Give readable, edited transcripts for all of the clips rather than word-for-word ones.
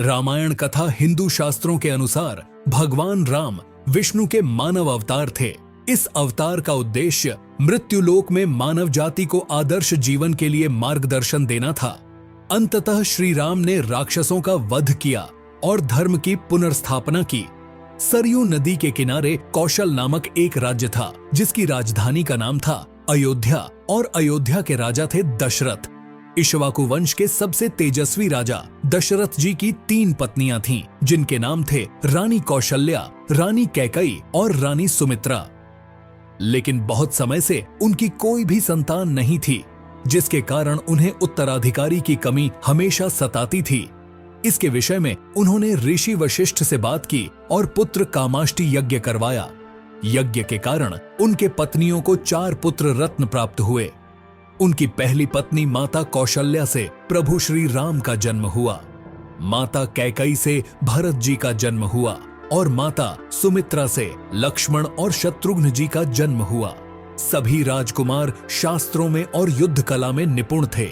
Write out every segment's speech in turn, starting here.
रामायण कथा हिंदू शास्त्रों के अनुसार भगवान राम विष्णु के मानव अवतार थे। इस अवतार का उद्देश्य मृत्युलोक में मानव जाति को आदर्श जीवन के लिए मार्गदर्शन देना था। अंततः श्री राम ने राक्षसों का वध किया और धर्म की पुनर्स्थापना की। सरयू नदी के किनारे कौशल नामक एक राज्य था, जिसकी राजधानी का नाम था अयोध्या, और अयोध्या के राजा थे दशरथ। इक्ष्वाकु वंश के सबसे तेजस्वी राजा दशरथ जी की 3 पत्नियां थीं, जिनके नाम थे रानी कौशल्या, रानी कैकई और रानी सुमित्रा। लेकिन बहुत समय से उनकी कोई भी संतान नहीं थी, जिसके कारण उन्हें उत्तराधिकारी की कमी हमेशा सताती थी। इसके विषय में उन्होंने ऋषि वशिष्ठ से बात की और पुत्र कामाष्टि यज्ञ करवाया। यज्ञ के कारण उनके पत्नियों को 4 पुत्र रत्न प्राप्त हुए। उनकी पहली पत्नी माता कौशल्या से प्रभु श्री राम का जन्म हुआ, माता कैकई से भरत जी का जन्म हुआ और माता सुमित्रा से लक्ष्मण और शत्रुघ्न जी का जन्म हुआ। सभी राजकुमार शास्त्रों में और युद्ध कला में निपुण थे।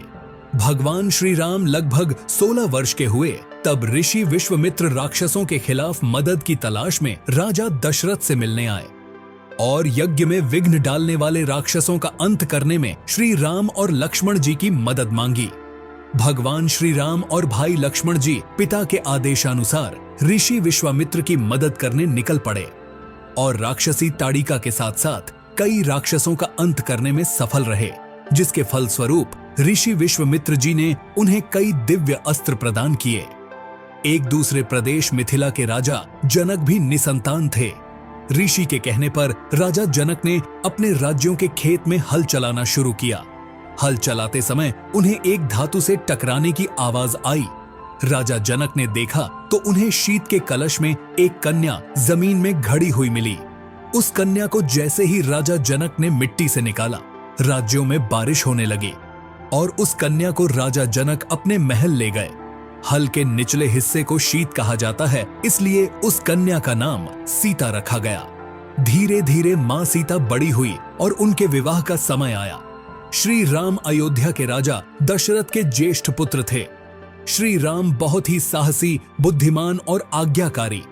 भगवान श्री राम लगभग 16 वर्ष के हुए तब ऋषि विश्वामित्र राक्षसों के खिलाफ मदद की तलाश में राजा दशरथ से मिलने आए और यज्ञ में विघ्न डालने वाले राक्षसों का अंत करने में श्री राम और लक्ष्मण जी की मदद मांगी। भगवान श्री राम और भाई लक्ष्मण जी पिता के आदेशानुसार ऋषि विश्वामित्र की मदद करने निकल पड़े और राक्षसी ताड़िका के साथ साथ कई राक्षसों का अंत करने में सफल रहे, जिसके फलस्वरूप ऋषि विश्वामित्र जी ने उन्हें कई दिव्य अस्त्र प्रदान किए। एक दूसरे प्रदेश मिथिला के राजा जनक भी निसंतान थे। ऋषि के कहने पर राजा जनक ने अपने राज्यों के खेत में हल चलाना शुरू किया। हल चलाते समय उन्हें एक धातु से टकराने की आवाज आई। राजा जनक ने देखा तो उन्हें शीत के कलश में एक कन्या जमीन में घड़ी हुई मिली। उस कन्या को जैसे ही राजा जनक ने मिट्टी से निकाला, राज्यों में बारिश होने लगी और उस कन्या को राजा जनक अपने महल ले गए। हल के निचले हिस्से को शीत कहा जाता है, इसलिए उस कन्या का नाम सीता रखा गया। धीरे धीरे मां सीता बड़ी हुई और उनके विवाह का समय आया। श्री राम अयोध्या के राजा दशरथ के ज्येष्ठ पुत्र थे। श्री राम बहुत ही साहसी, बुद्धिमान और आज्ञाकारी,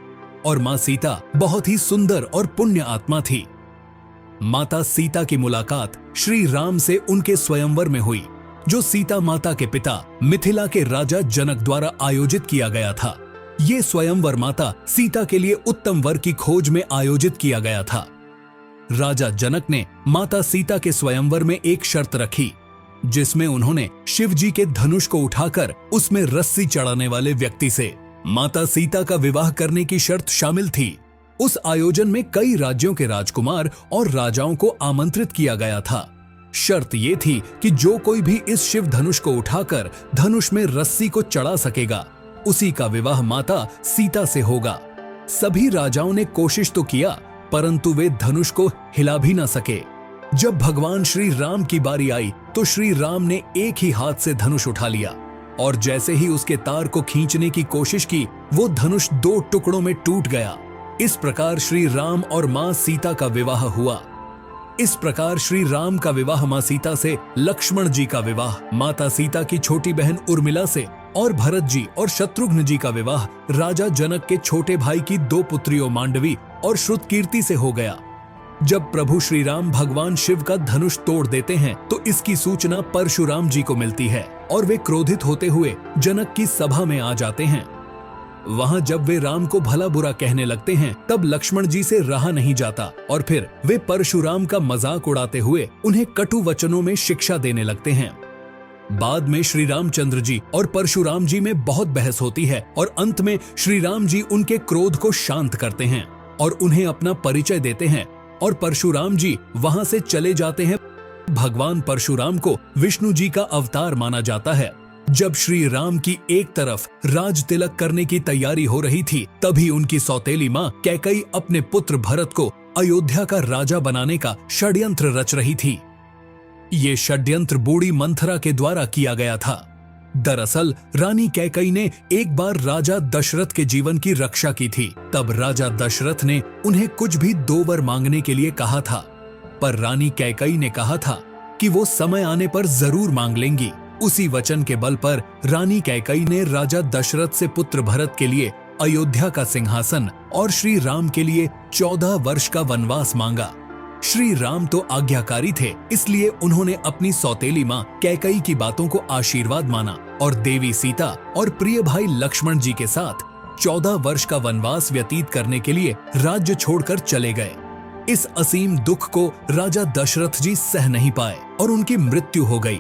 और मां सीता बहुत ही सुंदर और पुण्य आत्मा थी। माता सीता की मुलाकात श्री राम से उनके स्वयंवर में हुई, जो सीता माता के पिता मिथिला के राजा जनक द्वारा आयोजित किया गया था। ये स्वयंवर माता सीता के लिए उत्तम वर की खोज में आयोजित किया गया था। राजा जनक ने माता सीता के स्वयंवर में एक शर्त रखी, जिसमें उन्होंने शिव जी के धनुष को उठाकर उसमें रस्सी चढ़ाने वाले व्यक्ति से माता सीता का विवाह करने की शर्त शामिल थी। उस आयोजन में कई राज्यों के राजकुमार और राजाओं को आमंत्रित किया गया था। शर्त ये थी कि जो कोई भी इस शिव धनुष को उठाकर धनुष में रस्सी को चढ़ा सकेगा, उसी का विवाह माता सीता से होगा। सभी राजाओं ने कोशिश तो किया, परंतु वे धनुष को हिला भी न सके। जब भगवान श्री राम की बारी आई तो श्री राम ने एक ही हाथ से धनुष उठा लिया और जैसे ही उसके तार को खींचने की कोशिश की, वो धनुष 2 टुकड़ों में टूट गया। इस प्रकार श्री राम और मां सीता का विवाह हुआ। इस प्रकार श्री राम का विवाह मां सीता से, लक्ष्मण जी का विवाह माता सीता की छोटी बहन उर्मिला से और भरत जी और शत्रुघ्न जी का विवाह राजा जनक के छोटे भाई की 2 पुत्रियों मांडवी और श्रुतकीर्ति से हो गया। जब प्रभु श्री राम भगवान शिव का धनुष तोड़ देते हैं तो इसकी सूचना परशुराम जी को मिलती है और वे क्रोधित होते हुए जनक की सभा में आ जाते हैं। वहां जब वे राम को भला बुरा कहने लगते हैं, तब लक्ष्मण जी से रहा नहीं जाता और फिर वे परशुराम का मजाक उड़ाते हुए उन्हें कटु वचनों में शिक्षा देने लगते हैं। बाद में श्री रामचंद्र जी और परशुराम जी में बहुत बहस होती है और अंत में श्री राम जी उनके क्रोध को शांत करते हैं और उन्हें अपना परिचय देते हैं और परशुराम जी वहां से चले जाते हैं। भगवान परशुराम को विष्णु जी का अवतार माना जाता है। जब श्री राम की एक तरफ राज तिलक करने की तैयारी हो रही थी, तभी उनकी सौतेली मां कैकई अपने पुत्र भरत को अयोध्या का राजा बनाने का षड्यंत्र रच रही थी। ये षड्यंत्र बूढ़ी मंथरा के द्वारा किया गया था। दरअसल रानी कैकई ने एक बार राजा दशरथ के जीवन की रक्षा की थी। तब राजा दशरथ ने उन्हें कुछ भी 2 वर मांगने के लिए कहा था, पर रानी कैकई ने कहा था कि वो समय आने पर जरूर मांग लेंगी। उसी वचन के बल पर रानी कैकेयी ने राजा दशरथ से पुत्र भरत के लिए अयोध्या का सिंहासन और श्री राम के लिए 14 वर्ष का वनवास मांगा। श्री राम तो आज्ञाकारी थे, इसलिए उन्होंने अपनी सौतेली मां कैकेयी की बातों को आशीर्वाद माना और देवी सीता और प्रिय भाई लक्ष्मण जी के साथ 14 वर्ष का वनवास व्यतीत करने के लिए राज्य छोड़कर चले गए। इस असीम दुख को राजा दशरथ जी सह नहीं पाए और उनकी मृत्यु हो गई।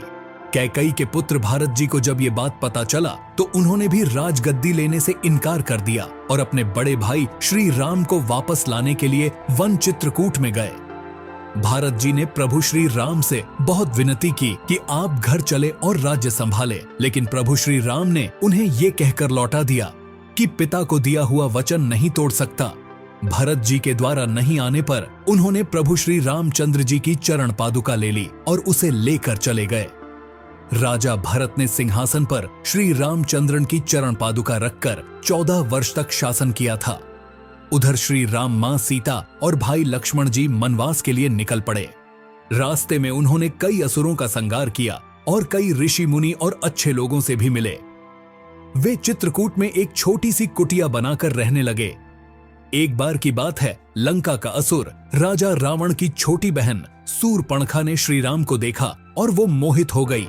कैकेयी के पुत्र भारत जी को जब ये बात पता चला तो उन्होंने भी राजगद्दी लेने से इनकार कर दिया और अपने बड़े भाई श्री राम को वापस लाने के लिए वन चित्रकूट में गए। भारत जी ने प्रभु श्री राम से बहुत विनती की कि आप घर चले और राज्य संभाले, लेकिन प्रभु श्री राम ने उन्हें ये कहकर लौटा दिया कि पिता को दिया हुआ वचन नहीं तोड़ सकता। भरत जी के द्वारा नहीं आने पर उन्होंने प्रभु श्री रामचंद्र जी की चरण पादुका ले ली और उसे लेकर चले गए। राजा भरत ने सिंहासन पर श्री रामचंद्रन की चरण पादुका रखकर 14 वर्ष तक शासन किया था। उधर श्री राम, मां सीता और भाई लक्ष्मण जी वनवास के लिए निकल पड़े। रास्ते में उन्होंने कई असुरों का संहार किया और कई ऋषि मुनि और अच्छे लोगों से भी मिले। वे चित्रकूट में एक छोटी सी कुटिया बनाकर रहने लगे। एक बार की बात है, लंका का असुर राजा रावण की छोटी बहन सूर्पणखा ने श्री राम को देखा और वो मोहित हो गई।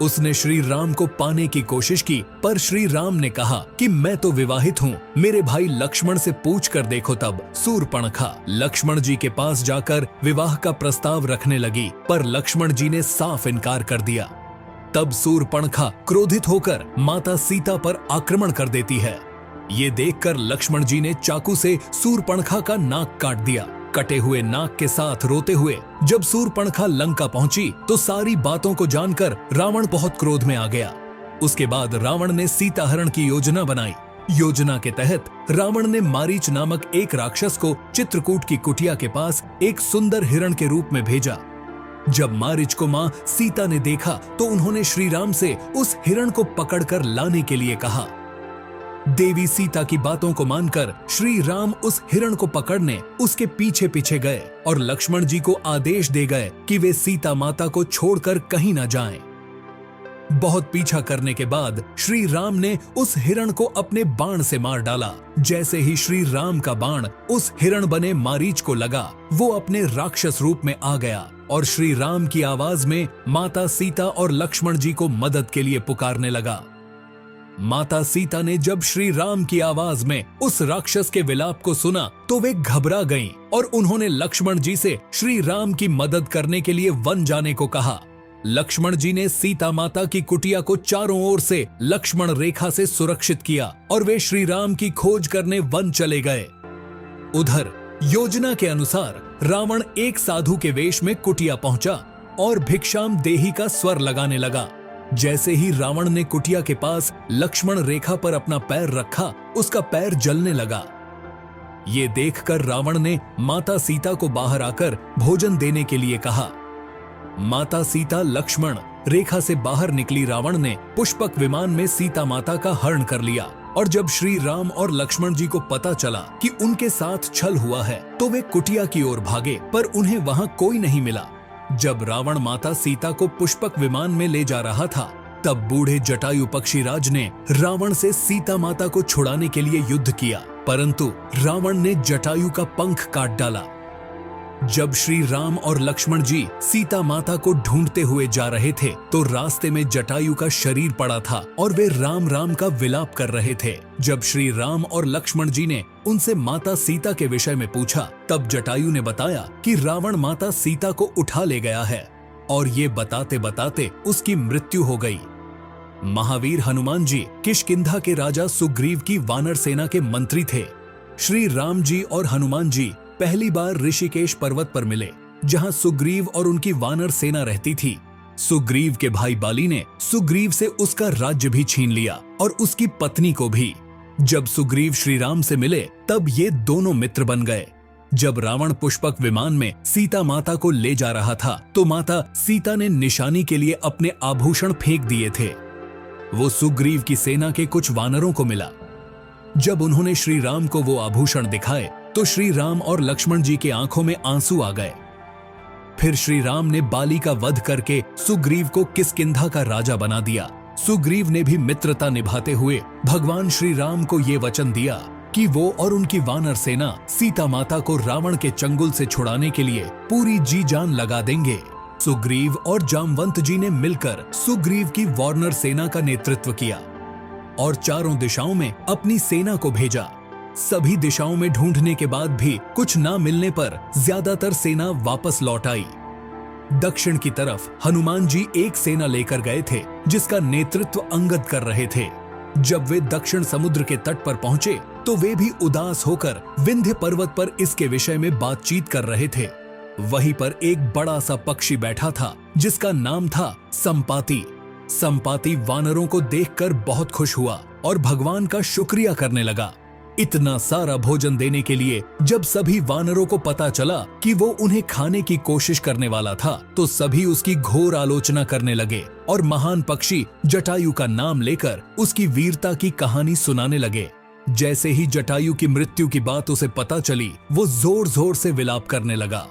उसने श्री राम को पाने की कोशिश की, पर श्री राम ने कहा कि मैं तो विवाहित हूँ, मेरे भाई लक्ष्मण से पूछ कर देखो। तब सूर्पणखा लक्ष्मण जी के पास जाकर विवाह का प्रस्ताव रखने लगी, पर लक्ष्मण जी ने साफ इनकार कर दिया। तब सूर्पणखा क्रोधित होकर माता सीता पर आक्रमण कर देती है। ये देखकर लक्ष्मण जी ने चाकू से सूर्पणखा का नाक काट दिया। कटे हुए नाक के साथ रोते हुए जब सूर्पणखा लंका पहुंची तो सारी बातों को जानकर रावण बहुत क्रोध में आ गया। उसके बाद रावण ने सीता हरण की योजना बनाई। योजना के तहत रावण ने मारीच नामक एक राक्षस को चित्रकूट की कुटिया के पास एक सुंदर हिरण के रूप में भेजा। जब मारीच को मां सीता ने देखा तो उन्होंने श्री राम से उस हिरण को पकड़कर लाने के लिए कहा। देवी सीता की बातों को मानकर श्री राम उस हिरण को पकड़ने उसके पीछे पीछे गए और लक्ष्मण जी को आदेश दे गए कि वे सीता माता को छोड़कर कहीं न जाएं। बहुत पीछा करने के बाद श्री राम ने उस हिरण को अपने बाण से मार डाला। जैसे ही श्री राम का बाण उस हिरण बने मारीच को लगा, वो अपने राक्षस रूप में आ गया और श्री राम की आवाज में माता सीता और लक्ष्मण जी को मदद के लिए पुकारने लगा। माता सीता ने जब श्री राम की आवाज में उस राक्षस के विलाप को सुना तो वे घबरा गईं और उन्होंने लक्ष्मण जी से श्री राम की मदद करने के लिए वन जाने को कहा। लक्ष्मण जी ने सीता माता की कुटिया को चारों ओर से लक्ष्मण रेखा से सुरक्षित किया और वे श्री राम की खोज करने वन चले गए। उधर योजना के अनुसार रावण एक साधु के वेश में कुटिया पहुंचा और भिक्षाम देही का स्वर लगाने लगा। जैसे ही रावण ने कुटिया के पास लक्ष्मण रेखा पर अपना पैर रखा, उसका पैर जलने लगा। ये देखकर रावण ने माता सीता को बाहर आकर भोजन देने के लिए कहा। माता सीता लक्ष्मण रेखा से बाहर निकली। रावण ने पुष्पक विमान में सीता माता का हरण कर लिया और जब श्री राम और लक्ष्मण जी को पता चला कि उनके साथ छल हुआ है तो वे कुटिया की ओर भागे, पर उन्हें वहां कोई नहीं मिला। जब रावण माता सीता को पुष्पक विमान में ले जा रहा था तब बूढ़े जटायु पक्षीराज ने रावण से सीता माता को छुड़ाने के लिए युद्ध किया, परंतु रावण ने जटायु का पंख काट डाला। जब श्री राम और लक्ष्मण जी सीता माता को ढूंढते हुए जा रहे थे तो रास्ते में जटायु का शरीर पड़ा था और वे राम राम का विलाप कर रहे थे। जब श्री राम और लक्ष्मण जी ने उनसे माता सीता के विषय में पूछा तब जटायु ने बताया कि रावण माता सीता को उठा ले गया है और ये बताते बताते उसकी मृत्यु हो गई। महावीर हनुमान जी किष्किंधा के राजा सुग्रीव की वानर सेना के मंत्री थे। श्री राम जी और हनुमान जी पहली बार ऋषिकेश पर्वत पर मिले, जहां सुग्रीव और उनकी वानर सेना रहती थी। सुग्रीव के भाई बाली ने सुग्रीव से उसका राज्य भी छीन लिया और उसकी पत्नी को भी। जब सुग्रीव श्री राम से मिले तब ये दोनों मित्र बन गए। जब रावण पुष्पक विमान में सीता माता को ले जा रहा था तो माता सीता ने निशानी के लिए अपने आभूषण फेंक दिए थे। वो सुग्रीव की सेना के कुछ वानरों को मिला। जब उन्होंने श्री राम को वो आभूषण दिखाए तो श्री राम और लक्ष्मण जी के आंखों में आंसू आ गए। फिर श्री राम ने बाली का वध करके सुग्रीव को किष्किंधा का राजा बना दिया। सुग्रीव ने भी मित्रता निभाते हुए भगवान श्री राम को ये वचन दिया कि वो और उनकी वानर सेना सीता माता को रावण के चंगुल से छुड़ाने के लिए पूरी जी जान लगा देंगे। सुग्रीव और जामवंत जी ने मिलकर सुग्रीव की वानर सेना का नेतृत्व किया और चारों दिशाओं में अपनी सेना को भेजा। सभी दिशाओं में ढूंढने के बाद भी कुछ ना मिलने पर ज्यादातर सेना वापस लौट आई। दक्षिण की तरफ हनुमान जी एक सेना लेकर गए थे जिसका नेतृत्व अंगद कर रहे थे। जब वे दक्षिण समुद्र के तट पर पहुंचे तो वे भी उदास होकर विंध्य पर्वत पर इसके विषय में बातचीत कर रहे थे। वहीं पर एक बड़ा सा पक्षी बैठा था जिसका नाम था संपाति। संपाति वानरों को देखकर बहुत खुश हुआ और भगवान का शुक्रिया करने लगा। इतना सारा भोजन देने के लिए जब सभी वानरों को पता चला कि वो उन्हें खाने की कोशिश करने वाला था तो सभी उसकी घोर आलोचना करने लगे और महान पक्षी जटायु का नाम लेकर उसकी वीरता की कहानी सुनाने लगे। जैसे ही जटायु की मृत्यु की बात उसे पता चली वो जोर जोर से विलाप करने लगा।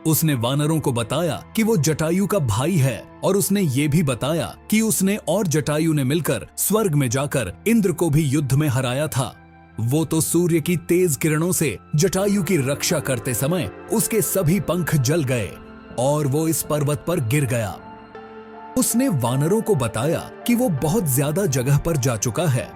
उसने वानरों को बताया कि वो जटायु का भाई है और उसने ये भी बताया कि उसने और जटायु ने मिलकर स्वर्ग में जाकर इंद्र को भी युद्ध में हराया था। वो तो सूर्य की तेज किरणों से जटायु की रक्षा करते समय उसके सभी पंख जल गए और वो इस पर्वत पर गिर गया। उसने वानरों को बताया कि वो बहुत ज्यादा जगह पर जा चुका है।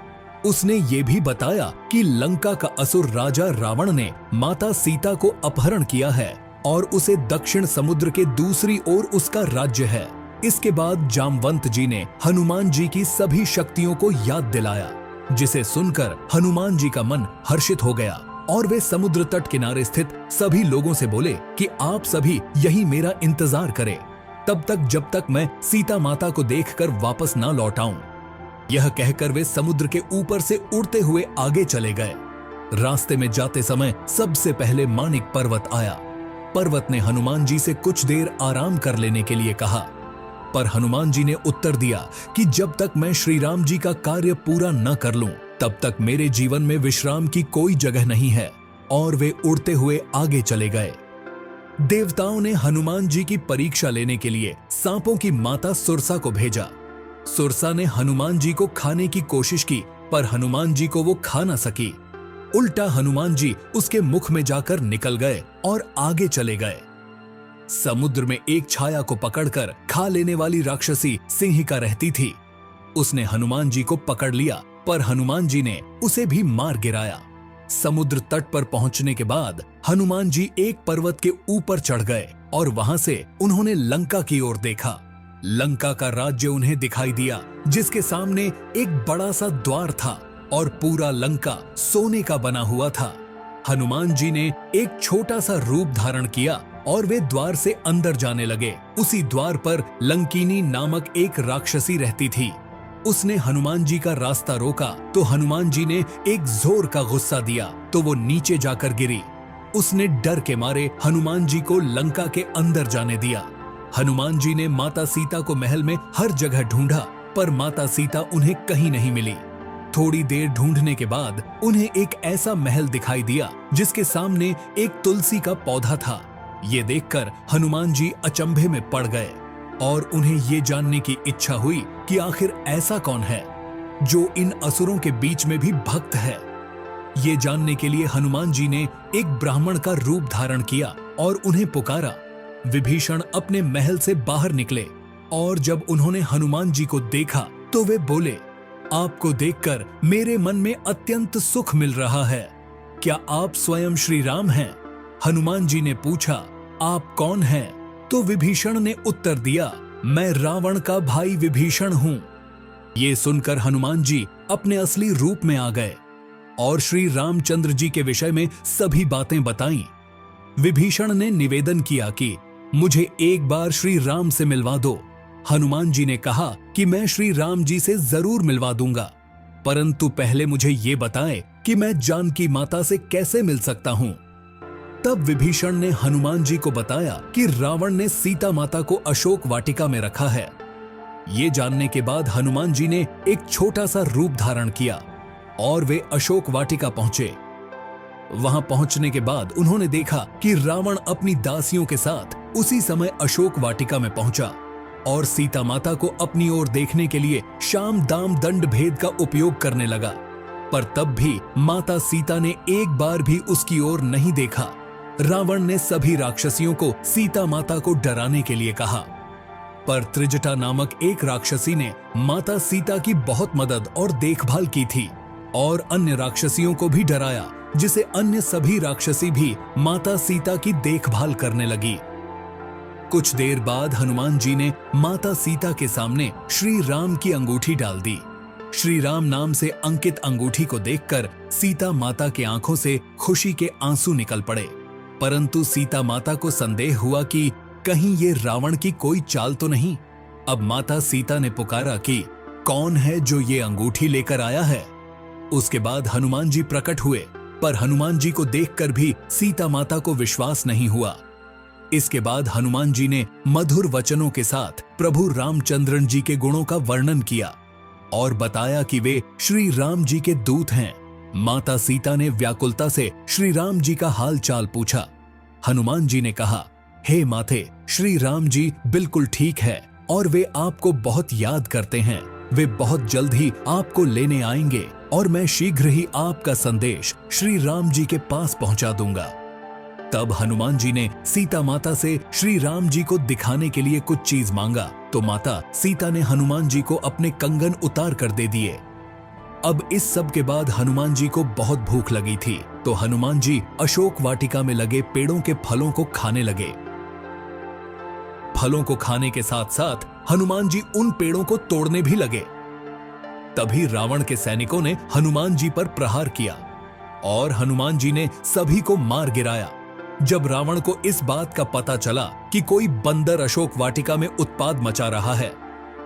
उसने ये भी बताया कि लंका का असुर राजा रावण ने माता सीता को अपहरण किया है और उसे दक्षिण समुद्र के दूसरी ओर उसका राज्य है। इसके बाद जामवंत जी ने हनुमान जी की सभी शक्तियों को याद दिलाया, जिसे सुनकर हनुमान जी का मन हर्षित हो गया और वे समुद्र तट किनारे स्थित सभी लोगों से बोले कि आप सभी यही मेरा इंतजार करें, तब तक जब तक मैं सीता माता को देखकर वापस ना लौट आऊं। यह कहकर वे समुद्र के ऊपर से उड़ते हुए आगे चले गए। रास्ते में जाते समय सबसे पहले मानिक पर्वत आया। पर्वत ने हनुमान जी से कुछ देर आराम कर लेने के लिए कहा, पर हनुमान जी ने उत्तर दिया कि जब तक मैं श्री राम जी का कार्य पूरा न कर लूं, तब तक मेरे जीवन में विश्राम की कोई जगह नहीं है, और वे उड़ते हुए आगे चले गए। देवताओं ने हनुमान जी की परीक्षा लेने के लिए सांपों की माता सुरसा को भेजा। सुरसा ने हनुमान जी को खाने की कोशिश की, पर हनुमान जी को वो खा न सकी। उल्टा हनुमान जी उसके मुख में जाकर निकल गए और आगे चले गए। समुद्र में एक छाया को पकड़कर खा लेने वाली राक्षसी सिंहिका रहती थी। उसने हनुमान जी को पकड़ लिया, पर हनुमान जी ने उसे भी मार गिराया। समुद्र तट पर पहुंचने के बाद हनुमान जी एक पर्वत के ऊपर चढ़ गए और वहां से उन्होंने लंका की ओर देखा। लंका का राज्य उन्हें दिखाई दिया, जिसके सामने एक बड़ा सा द्वार था और पूरा लंका सोने का बना हुआ था। हनुमान जी ने एक छोटा सा रूप धारण किया और वे द्वार से अंदर जाने लगे। उसी द्वार पर लंकिनी नामक एक राक्षसी रहती थी। उसने हनुमान जी का रास्ता रोका तो हनुमान जी ने एक जोर का गुस्सा दिया तो वो नीचे जाकर गिरी। उसने डर के मारे हनुमान जी को लंका के अंदर जाने दिया। हनुमान जी ने माता सीता को महल में हर जगह ढूंढा, पर माता सीता उन्हें कहीं नहीं मिली। थोड़ी देर ढूंढने के बाद उन्हें एक ऐसा महल दिखाई दिया जिसके सामने एक तुलसी का पौधा था। ये देखकर हनुमान जी अचंभे में पड़ गए और उन्हें ये जानने की इच्छा हुई कि आखिर ऐसा कौन है जो इन असुरों के बीच में भी भक्त है। ये जानने के लिए हनुमान जी ने एक ब्राह्मण का रूप धारण किया और उन्हें पुकारा। विभीषण अपने महल से बाहर निकले और जब उन्होंने हनुमान जी को देखा तो वे बोले, आपको देखकर मेरे मन में अत्यंत सुख मिल रहा है। क्या आप स्वयं श्री राम हैं? हनुमान जी ने पूछा, आप कौन हैं? तो विभीषण ने उत्तर दिया, मैं रावण का भाई विभीषण हूं। ये सुनकर हनुमान जी अपने असली रूप में आ गए और श्री रामचंद्र जी के विषय में सभी बातें बताईं। विभीषण ने निवेदन किया कि मुझे एक बार श्री राम से मिलवा दो। हनुमान जी ने कहा कि मैं श्री राम जी से जरूर मिलवा दूंगा, परंतु पहले मुझे ये बताएं कि मैं जानकी माता से कैसे मिल सकता हूं। तब विभीषण ने हनुमान जी को बताया कि रावण ने सीता माता को अशोक वाटिका में रखा है। ये जानने के बाद हनुमान जी ने एक छोटा सा रूप धारण किया और वे अशोक वाटिका पहुंचे। वहां पहुंचने के बाद उन्होंने देखा कि रावण अपनी दासियों के साथ उसी समय अशोक वाटिका में पहुंचा और सीता माता को अपनी ओर देखने के लिए शाम दाम दंड भेद का उपयोग करने लगा, पर तब भी माता सीता ने एक बार भी उसकी ओर नहीं देखा। रावण ने सभी राक्षसियों को सीता माता को डराने के लिए कहा, पर त्रिजटा नामक एक राक्षसी ने माता सीता की बहुत मदद और देखभाल की थी और अन्य राक्षसियों को भी डराया, जिसे अन्य सभी राक्षसी भी माता सीता की देखभाल करने लगी। कुछ देर बाद हनुमान जी ने माता सीता के सामने श्री राम की अंगूठी डाल दी। श्री राम नाम से अंकित अंगूठी को देखकर सीता माता की आंखों से खुशी के आंसू निकल पड़े, परंतु सीता माता को संदेह हुआ कि कहीं ये रावण की कोई चाल तो नहीं। अब माता सीता ने पुकारा कि कौन है जो ये अंगूठी लेकर आया है। उसके बाद हनुमान जी प्रकट हुए, पर हनुमान जी को देखकर भी सीता माता को विश्वास नहीं हुआ। इसके बाद हनुमान जी ने मधुर वचनों के साथ प्रभु रामचंद्रन जी के गुणों का वर्णन किया और बताया कि वे श्री राम जी के दूत हैं। माता सीता ने व्याकुलता से श्री राम जी का हाल चाल पूछा। हनुमान जी ने कहा, हे माते, श्री राम जी बिल्कुल ठीक है और वे आपको बहुत याद करते हैं। वे बहुत जल्द ही आपको लेने आएंगे और मैं शीघ्र ही आपका संदेश श्री राम जी के पास पहुंचा दूंगा। तब हनुमान जी ने सीता माता से श्री राम जी को दिखाने के लिए कुछ चीज मांगा, तो माता सीता ने हनुमान जी को अपने कंगन उतार कर दे दिए। अब इस सब के बाद हनुमान जी को बहुत भूख लगी थी, तो हनुमान जी अशोक वाटिका में लगे पेड़ों के फलों को खाने लगे। फलों को खाने के साथ साथ हनुमान जी उन पेड़ों को तोड़ने भी लगे। तभी रावण के सैनिकों ने हनुमान जी पर प्रहार किया और हनुमान जी ने सभी को मार गिराया। जब रावण को इस बात का पता चला कि कोई बंदर अशोक वाटिका में उत्पात मचा रहा है,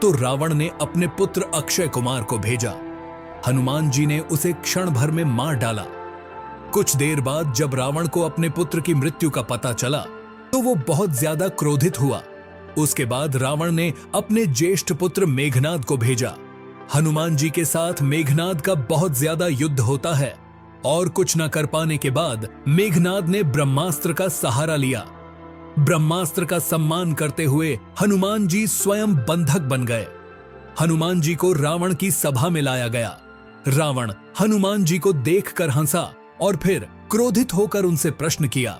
तो रावण ने अपने पुत्र अक्षय कुमार को भेजा। हनुमान जी ने उसे क्षण भर में मार डाला। कुछ देर बाद जब रावण को अपने पुत्र की मृत्यु का पता चला, तो वो बहुत ज्यादा क्रोधित हुआ। उसके बाद रावण ने अपने ज्येष्ठ पुत्र मेघनाद को भेजा। हनुमान जी के साथ मेघनाद का बहुत ज्यादा युद्ध होता है और कुछ न कर पाने के बाद मेघनाद ने ब्रह्मास्त्र का सहारा लिया। ब्रह्मास्त्र का सम्मान करते हुए हनुमान जी स्वयं बंधक बन गए। हनुमान जी को रावण की सभा में लाया गया। रावण हनुमान जी को देखकर हंसा और फिर क्रोधित होकर उनसे प्रश्न किया,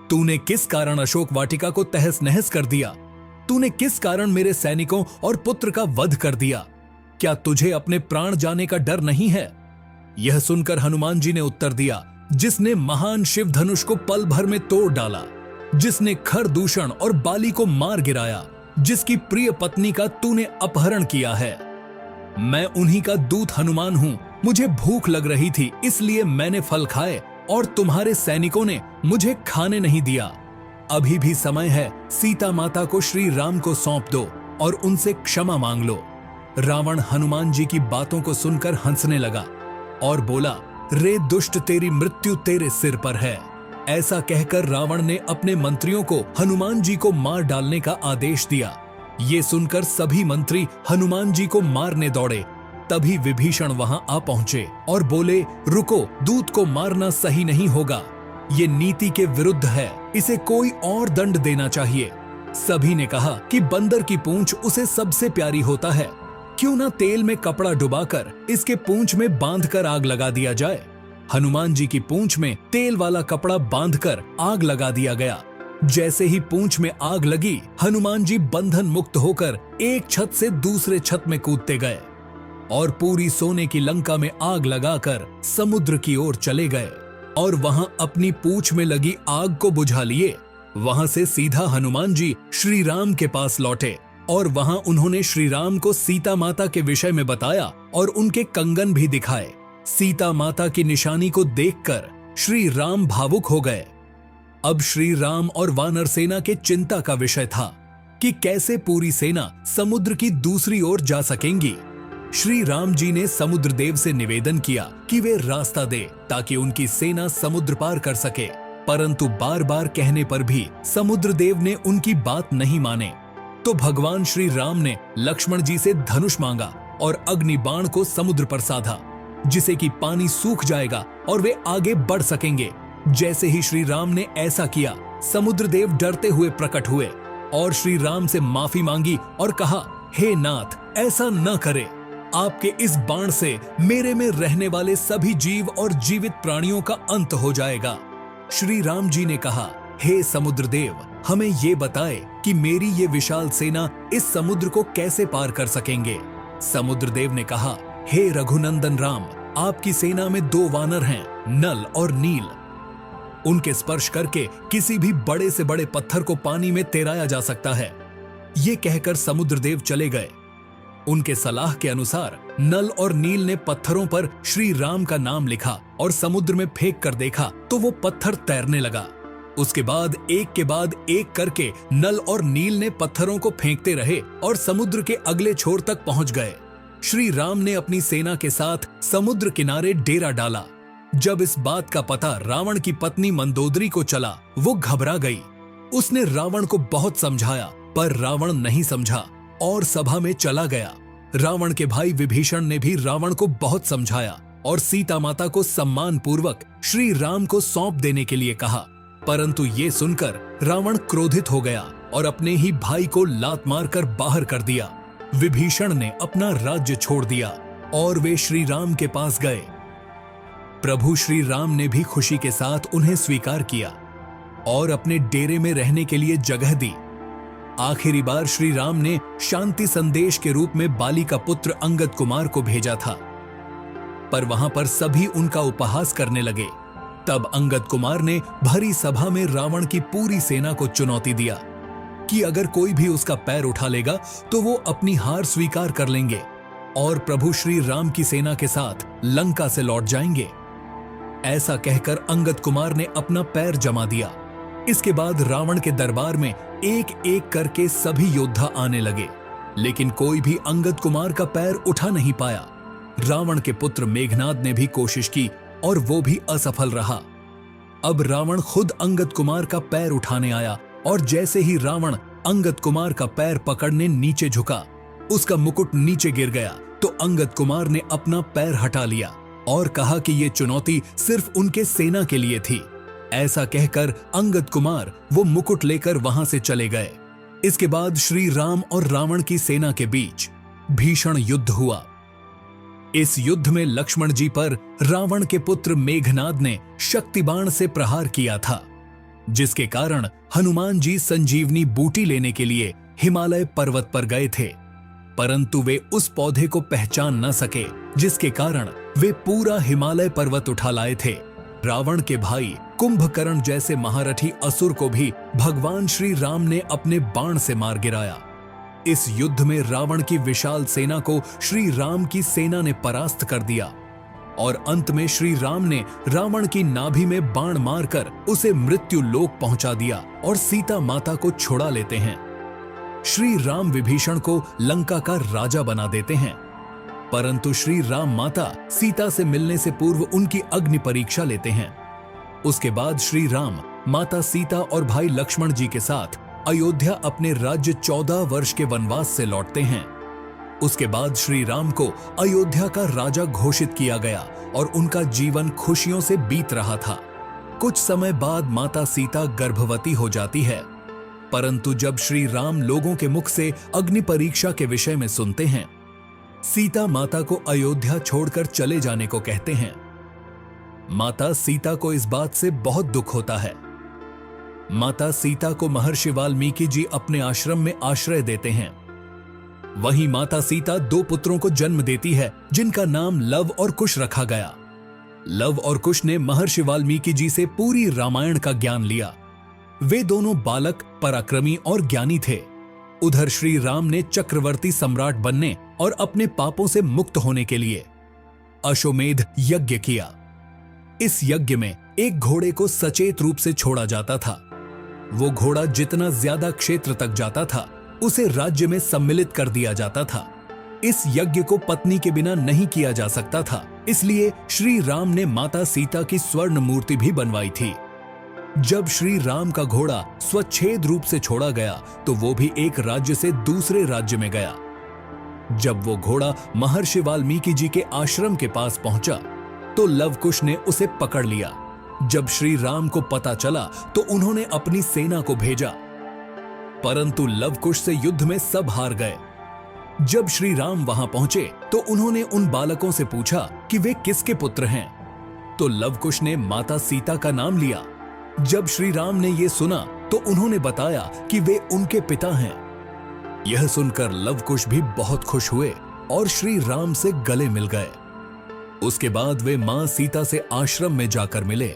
तूने किस कारण अशोक वाटिका को तहस नहस कर दिया? तूने किस कारण मेरे सैनिकों और पुत्र का वध कर दिया? क्या तुझे अपने प्राण जाने का डर नहीं है? यह सुनकर हनुमान जी ने उत्तर दिया, जिसने महान शिव धनुष को पल भर में तोड़ डाला, जिसने खरदूषण और बाली को मार गिराया, जिसकी प्रिय पत्नी का तूने अपहरण किया है। मैं उन्हीं का दूत हनुमान हूं। मुझे भूख लग रही थी, इसलिए मैंने फल खाए और तुम्हारे सैनिकों ने मुझे खाने नहीं दिया। अभी भी समय है, सीता माता को श्री राम को सौंप दो और उनसे क्षमा मांग लो। रावण हनुमान जी की बातों को सुनकर हंसने लगा और बोला, रे दुष्ट, तेरी मृत्यु तेरे सिर पर है। ऐसा कहकर रावण ने अपने मंत्रियों को हनुमान जी को मार डालने का आदेश दिया। ये सुनकर सभी मंत्री हनुमान जी को मारने दौड़े। तभी विभीषण वहां आ पहुंचे और बोले, रुको, दूत को मारना सही नहीं होगा। ये नीति के विरुद्ध है, इसे कोई और दंड देना चाहिए। सभी ने कहा कि बंदर की पूंछ उसे सबसे प्यारी होता है, क्यों ना तेल में कपड़ा डुबाकर इसके पूंछ में बांधकर आग लगा दिया जाए। हनुमान जी की पूंछ में तेल वाला कपड़ा बांधकर आग लगा दिया गया। जैसे ही पूंछ में आग लगी, हनुमान जी बंधन मुक्त होकर एक छत से दूसरे छत में कूदते गए और पूरी सोने की लंका में आग लगाकर समुद्र की ओर चले गए और वहां अपनी पूंछ में लगी आग को बुझा लिए। वहां से सीधा हनुमान जी श्री राम के पास लौटे और वहां उन्होंने श्री राम को सीता माता के विषय में बताया और उनके कंगन भी दिखाए। सीता माता की निशानी को देखकर श्री राम भावुक हो गए। अब श्री राम और वानर सेना के चिंता का विषय था कि कैसे पूरी सेना समुद्र की दूसरी ओर जा सकेंगी। श्री राम जी ने समुद्र देव से निवेदन किया कि वे रास्ता दे ताकि उनकी सेना समुद्र पार कर सके, परंतु बार बार कहने पर भी समुद्र देव ने उनकी बात नहीं माने। तो भगवान श्री राम ने लक्ष्मण जी से धनुष मांगा और अग्नि बाण को समुद्र पर साधा, जिसे कि पानी सूख जाएगा और वे आगे बढ़ सकेंगे। जैसे ही श्री राम ने ऐसा किया, समुद्रदेव डरते हुए प्रकट हुए और श्री राम से माफी मांगी और कहा, हे नाथ, ऐसा न करे। आपके इस बाण से मेरे में रहने वाले सभी जीव और जीवित प्राणियों का अंत हो जाएगा। श्री राम जी ने कहा, हे समुद्रदेव, हमें ये बताए कि मेरी ये विशाल सेना इस समुद्र को कैसे पार कर सकेंगे। समुद्रदेव ने कहा, हे रघुनंदन राम, आपकी सेना में 2 वानर हैं, नल और नील। उनके स्पर्श करके किसी भी बड़े से बड़े पत्थर को पानी में तैराया जा सकता है। ये कहकर समुद्रदेव चले गए। उनके सलाह के अनुसार नल और नील ने पत्थरों पर श्री राम का नाम लिखा और समुद्र में फेंक कर देखा तो वो पत्थर तैरने लगा। उसके बाद एक करके नल और नील ने पत्थरों को फेंकते रहे और समुद्र के अगले छोर तक पहुंच गए। श्री राम ने अपनी सेना के साथ समुद्र किनारे डेरा डाला। जब इस बात का पता रावण की पत्नी मंदोदरी को चला, वो घबरा गई। उसने रावण को बहुत समझाया, पर रावण नहीं समझा और सभा में चला गया। रावण के भाई विभीषण ने भी रावण को बहुत समझाया और सीता माता को सम्मान पूर्वक श्री राम को सौंप देने के लिए कहा, परंतु ये सुनकर रावण क्रोधित हो गया और अपने ही भाई को लात मारकर बाहर कर दिया। विभीषण ने अपना राज्य छोड़ दिया और वे श्री राम के पास गए। प्रभु श्री राम ने भी खुशी के साथ उन्हें स्वीकार किया और अपने डेरे में रहने के लिए जगह दी। आखिरी बार श्री राम ने शांति संदेश के रूप में बाली का पुत्र अंगद कुमार को भेजा था, पर वहां पर सभी उनका उपहास करने लगे। तब अंगद कुमार ने भरी सभा में रावण की पूरी सेना को चुनौती दिया कि अगर कोई भी उसका पैर उठा लेगा तो वो अपनी हार स्वीकार कर लेंगे और प्रभु श्री राम की सेना के साथ लंका से लौट जाएंगे। ऐसा कहकर अंगद कुमार ने अपना पैर जमा दिया। इसके बाद रावण के दरबार में एक एक करके सभी योद्धा आने लगे, लेकिन कोई भी अंगद कुमार का पैर उठा नहीं पाया। रावण के पुत्र मेघनाद ने भी कोशिश की और वो भी असफल रहा। अब रावण खुद अंगद कुमार का पैर उठाने आया और जैसे ही रावण अंगद कुमार का पैर पकड़ने नीचे झुका, उसका मुकुट नीचे गिर गया तो अंगद कुमार ने अपना पैर हटा लिया और कहा कि ये चुनौती सिर्फ उनके सेना के लिए थी। ऐसा कहकर अंगद कुमार वो मुकुट लेकर वहां से चले गए। इसके बाद श्री राम और रावण की सेना के बीच भीषण युद्ध हुआ। इस युद्ध में लक्ष्मण जी पर रावण के पुत्र मेघनाद ने शक्ति बाण से प्रहार किया था, जिसके कारण हनुमान जी संजीवनी बूटी लेने के लिए हिमालय पर्वत पर गए थे, परंतु वे उस पौधे को पहचान न सके, जिसके कारण वे पूरा हिमालय पर्वत उठा लाए थे। रावण के भाई कुंभकर्ण जैसे महारथी असुर को भी भगवान श्री राम ने अपने बाण से मार गिराया। इस युद्ध में रावण की विशाल सेना को श्री राम की सेना ने परास्त कर दिया और अंत में श्री राम ने रावण की नाभि में बाण मारकर उसे मृत्यु लोक पहुंचा दिया और सीता माता को छुड़ा लेते हैं। श्री राम विभीषण को लंका का राजा बना देते हैं, परंतु श्री राम माता सीता से मिलने से पूर्व उनकी अग्नि परीक्षा लेते हैं। उसके बाद श्री राम माता सीता और भाई लक्ष्मण जी के साथ अयोध्या अपने राज्य 14 वर्ष के वनवास से लौटते हैं। उसके बाद श्री राम को अयोध्या का राजा घोषित किया गया और उनका जीवन खुशियों से बीत रहा था। कुछ समय बाद माता सीता गर्भवती हो जाती है, परंतु जब श्री राम लोगों के मुख से अग्नि परीक्षा के विषय में सुनते हैं, सीता माता को अयोध्या छोड़कर चले जाने को कहते हैं। माता सीता को इस बात से बहुत दुख होता है। माता सीता को महर्षि वाल्मीकि जी अपने आश्रम में आश्रय देते हैं। वहीं माता सीता 2 पुत्रों को जन्म देती है, जिनका नाम लव और कुश रखा गया। लव और कुश ने महर्षि वाल्मीकि जी से पूरी रामायण का ज्ञान लिया। वे दोनों बालक, पराक्रमी और ज्ञानी थे। उधर श्री राम ने चक्रवर्ती सम्राट बनने और अपने पापों से मुक्त होने के लिए अश्वमेध यज्ञ किया। इस यज्ञ में एक घोड़े को सचेत रूप से छोड़ा जाता था। वो घोड़ा जितना ज्यादा क्षेत्र तक जाता था, उसे राज्य में सम्मिलित कर दिया जाता था। इस यज्ञ को पत्नी के बिना नहीं किया जा सकता था, इसलिए श्री राम ने माता सीता की स्वर्ण मूर्ति भी बनवाई थी। जब श्री राम का घोड़ा स्वच्छेद रूप से छोड़ा गया तो वो भी एक राज्य से दूसरे राज्य में गया। जब वो घोड़ा महर्षि वाल्मीकि जी के आश्रम के पास पहुंचा तो लवकुश ने उसे पकड़ लिया जब श्री राम को पता चला तो उन्होंने अपनी सेना को भेजा, परंतु लवकुश से युद्ध में सब हार गए। जब श्री राम वहां पहुंचे तो उन्होंने उन बालकों से पूछा कि वे किसके पुत्र हैं, तो लवकुश ने माता सीता का नाम लिया। जब श्री राम ने यह सुना तो उन्होंने बताया कि वे उनके पिता हैं। यह सुनकर लवकुश भी बहुत खुश हुए और श्री राम से गले मिल गए। उसके बाद वे मां सीता से आश्रम में जाकर मिले